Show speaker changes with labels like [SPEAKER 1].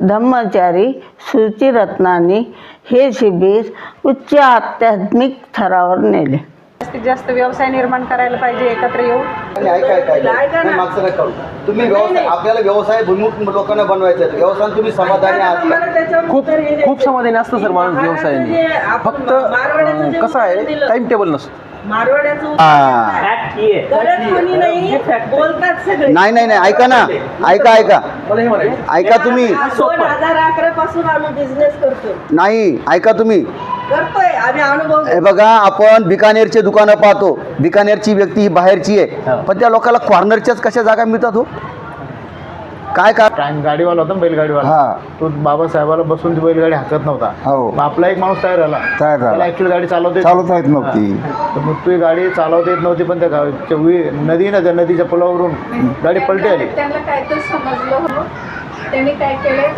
[SPEAKER 1] धम्मचारी सूचिरत्नांनी हे शिबिर उच्च आध्यात्मिक स्तरावर नेले.
[SPEAKER 2] जास्तीत जास्त व्यवसाय निर्माण करायला पाहिजे, एकत्र येऊ.
[SPEAKER 3] तुम्ही व्यवसाय, आपल्याला व्यवसायभिमुख लोकांना बनवायचं आहे. व्यवसाय तुम्ही समाधानी आहात?
[SPEAKER 4] खूप समाधानी असतं सर माणूस व्यवसायाने. फक्त कसं आहे, टाइम टेबल नसतं.
[SPEAKER 3] नाही नाही नाही, ऐका ना, ऐका तुम्ही.
[SPEAKER 5] 2011 पासून आम्ही बिझनेस करतो.
[SPEAKER 3] नाही, ऐका तुम्ही.
[SPEAKER 5] करतोय आम्ही, अनुभव.
[SPEAKER 3] हे बघा, आपण बिकानेरचे दुकानं पाहतो. बिकानेरची व्यक्ती ही बाहेरची आहे, पण त्या लोकांना कॉर्नरच्याच कशा जागा मिळतात हो? काय
[SPEAKER 4] गाडीवाला होता, बैलगाडीवाला. तो बाबासाहेबाला बसून ती बैलगाडी हाकत नव्हता. मग आपला एक माणूस तयार झाला. त्याला ऍक्च्युअली गाडी चालवता येत नव्हती. मग ती गाडी चालवता येत नव्हती, पण त्या त्या नदीच्या पुलावरून गाडी पलटी आली.
[SPEAKER 6] त्यांना काहीतरी समजलं, त्यांनी काय केलं.